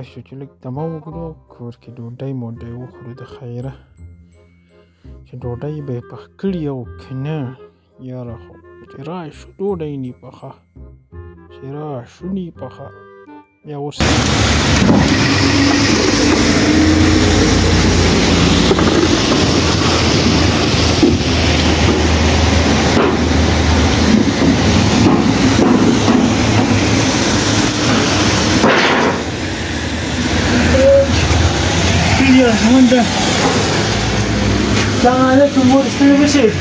شو چې لږ دمه وکړو کور کې ډوډۍ موډۍ وخورو د خیره چې ډوډۍ به یې پخ کړي او که نه یاره خو چې راشو ډوډۍ نی پخه چې راشو نی پخه بیا ورسره Munde. السلام عليكم ورحمة الله وبركاته.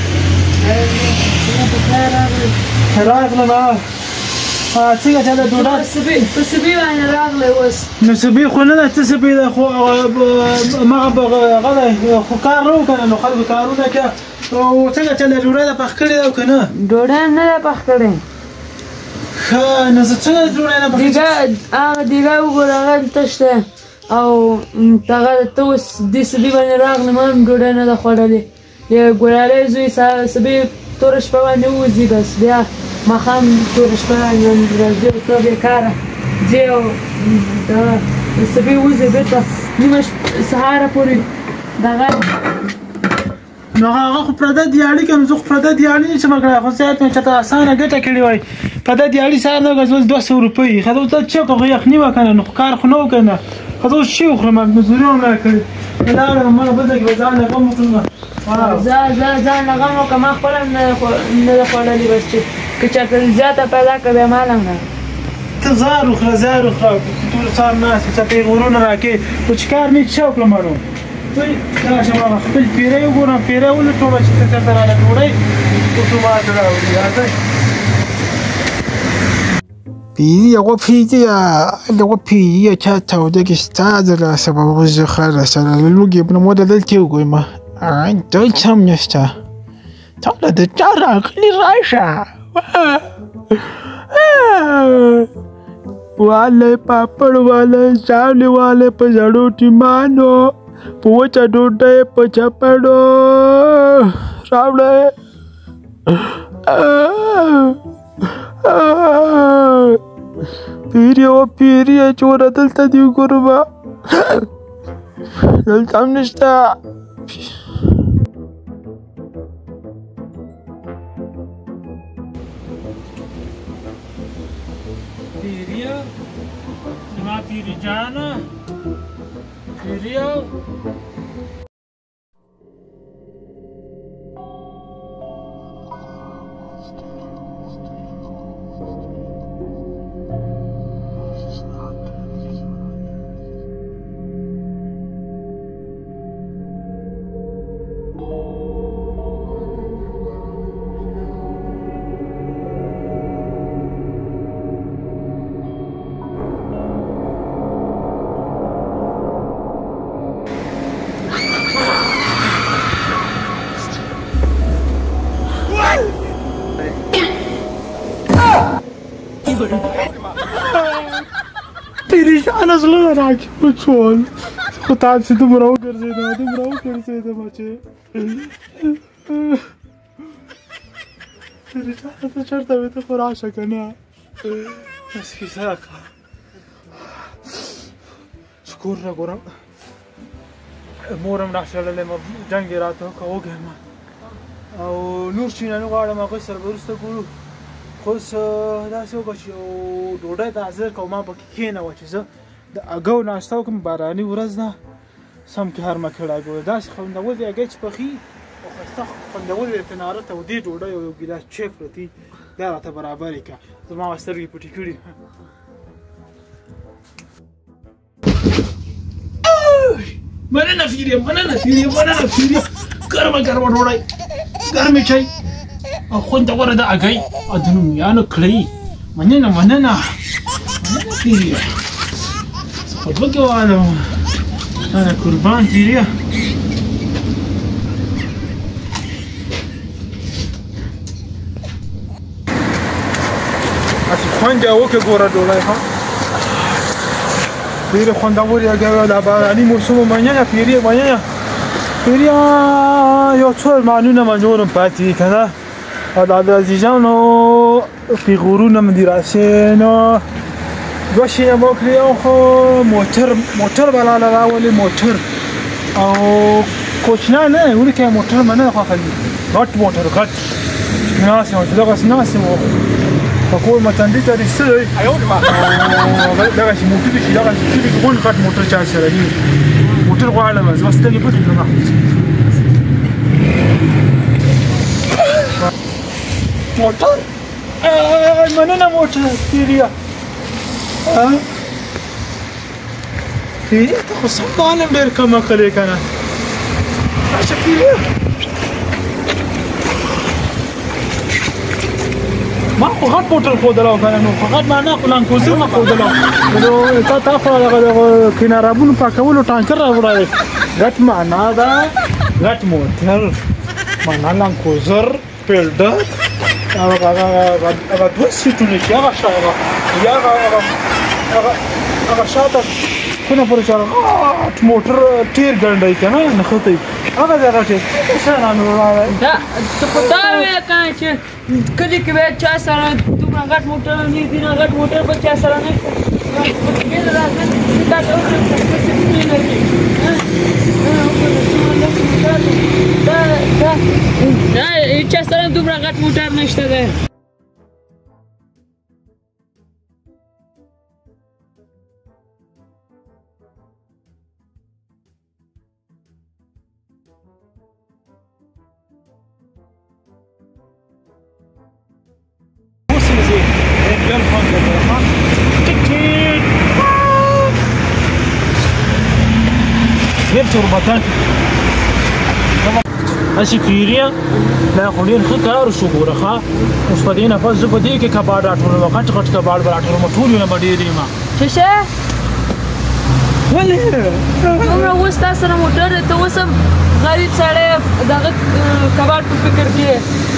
راغله ما څنګه چاله ډوډۍ سبي باندې راغله اوس نو سبي خو نه ته سبي ده خو ما غله خو کار نو کنه نو خلکو کارونه کوي او څنګه چاله ډوډۍ ده پخ کړې ده کنه ډوډۍ نه ده پخ کړې ښه نو څنګه ډوډۍ نه پخ دیګه وګوره هغه تشته او دغه ته اوس دې سبي باندې راغله ما هم ډوډۍ نه ده خوړلې د ګلالۍ زوی سبي توره شپه باندې وځي بس بیا ماښام توره شپه راځي او ته بېکاره ځې او د سبي وځې بېرته نیمه سهاره پورې دغه نو هغه خو پرده دیاړي که نو زه خو پرده دیاړي نه شم کړی خو زیات مې چېرته اسانه ګټه کړې وای پرده دیاړي سهار نه اوس 200 روپۍ ښه ده اوس دا چې خو یخني وه که نه نو خو کار خو نه و که نه ښه زه اوس شی وخورم مزدوري هم راکړې لاړم ما بل ځای کې به ځان له غم وکړم ځان له غم وکړه ما خپله هم نه ده خوړلې بس چې که چېرته زیاته پیدا کړه بیا مال هم نه ته زار وخوره ټول سهار ناست یې څه غرونه راکړې خو چې کار مې څه وکړم نو راشم هغه خپل پیری وګورم پیری ولټومه چې ته چېرته راله ډوډۍ وټو ماته راوړي راځئ Piriya chata udeki staza la sababu zakhara sala lugi ibn moda dalti ugoima ay dal chamnyasta tala de chara khli rasha wale papad wale chawle wale pajado timano pocha dode pachapado ravle Piriya chora dalta diu kurba dalta amnishta Piriya nama Piri Jana Piriya Piri Jana zlă raci puțol. Scutat și dumrau gărzede mace. Piri Jana să certă vete fără așa că nea. Schisaca. Scură gura. Moram nașalele mă jangirată ca o gema. Au nu știu nu غواړم هغه سره ورسته ګورو خو داسې وکړه چې ډوډۍ ته حاضر کړه ما پکې کښېنوه چې زه د اګو ناشته وکړم باراني ورځ ده سم کې هر مکړه ګوره داسې خوندور دی اګۍ چې پخي او ښایسته خوندور دی تناره تودې ډوډۍ او یو ګیلاس چای پرتي دا راته برابر یې کړه زما سترګې پټې کړي مننه فیریا ګرمه ډوډۍ ګرمې چای او خوندوره ده اګۍ ادنو میانو کړئ مننه فیریا خود بګوالم انا قربان فیریا اسی خوند وکړه ګوره ډوډۍ ها ډېره خوندورې اګۍ دا باراني موسم مننه فیریا یو څو ارمانونه مې نور هم پاتې دي که نه او د عبدالعزیزانو پیغورونه مې دي راسې نو دوه شیونه مو کړي یو خو موټر به لاله راولي موټر او کوچنا نه وړوکی موټر به نه خوښوي غټ موټر غټ ناسې وه چې دغسې ناسې وه په کور متندي ته رسېدی دغسې موټر شي دغسې کلي کې غونډ غټ موټر چا سره وي موټر غواړم زه به سترګې پټې کړم موټر مننه موټر پیریا پیریا ته خو سم معلم ډېر کمه کړې که نه راشه پیریا ما خو غټ موټر ښودلی و که نه نو خو غټ معنا خو لانکوزر نه ښودلی نو تا خو دغه کنارابونو پاکولو ټانکر راوړی غټ معنا ده غټ موټر معنا لانکوزر پیلډر هغه دوه سیټونه چې هغه شاته کونه پورې چې هغه غټ موټر ټیر ګڼډی که نه نښتی هغه دی غټ شیانو راغلی ته خو دا ویې که نه چې کلي کې باید چا سره دومره غټ موټر نږدې نه غټ موټر به چا سره نه چا سره دومره غټ موټر نشته دی تربتان اسی پیریا دا خو ډېر ښه کار وشو ګوره ښه اوس په دې نفس زه په دې کې کباړ راټولوم غټ غټ کباړ به راټولوم ټول یې نه به ډېر یم څه شی ولې دومره اوس تا سره موټر دی ته اوس هم غریب سړی دغه کباړ په فکر کې یې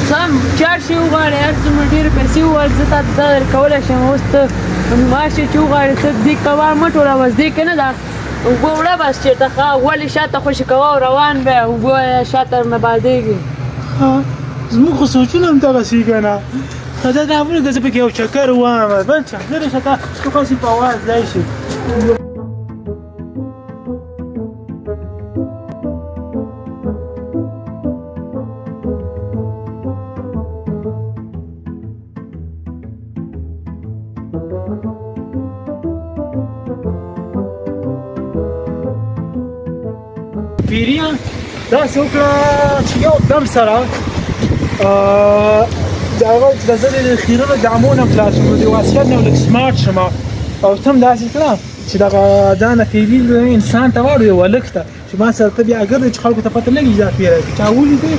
سم چار شي وغواړې هر څومره ډېرې پیسې وغواړې زه تا ته دا درکولی شم اوس ته معاش چې وغواړې ته دې کباړ مه ټولوه زدې که نه ده اوبه وړه بس چېرته ښه ولې شاته خوشي کوه او روان به اوبه شاته نه بادېږي زموږ خو سوچونه هم دغسې که نه دا ولې که زه پکې یو چکر ووایم بل څه لرې شه تا تو خاصې په اواز ځای شي پیریا داسې وکړه چې یو دم سره د هغه د زه د خیرونو جامو نه خلاص شم د واسکټ نه لږ سمارټ شم او ته هم داسې کړه چې دغه ځانه پیري انسان ته واړو یو هلک ته چې ما سره ته بیا ګرځې چې خلکو ته پته لګي چې دا پیری دی چا ولیدی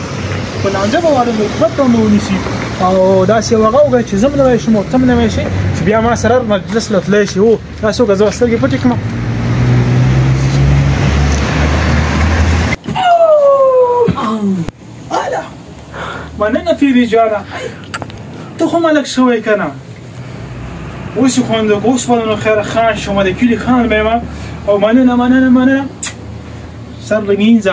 په لانجه به واړم حکومت ته مو ونیسي او داسې یو هغه وکړه چې زه هم نوی شم او ته هم نوی شې چې بیا ما سره مجلس له تلی شي هو داسې وکړه زه به سترګې پټې کړم مننه پیری جانه ته خو ملک شوی که نه اوس یې خوند وکړه اوس به نو خیره خان شم د کلي خان به یم او مننه سر لمینځه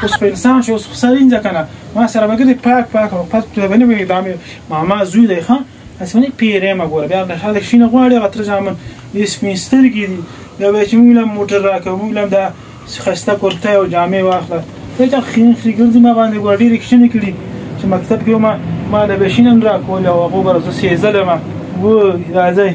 اوس په انسان شو اوس سر وینځه که نه ما سره به ګرځې پاک او پس به نه وي دا مې ماما زوی دی ښه هسې به نه پیری یم ګوره بیا خلک شینه غواړي هغه تره زامن دې سپین سترګې دي بیا به چې موږ هم موټر راکړه موږ هم دا ښایسته کرته او جامې واخله دا خې ګرځي ما باندې ګوره ډېرې کښېنې کړي چې مکتب کې ما د بشین هم راکول او هغو به زه سېزلم وای راځئ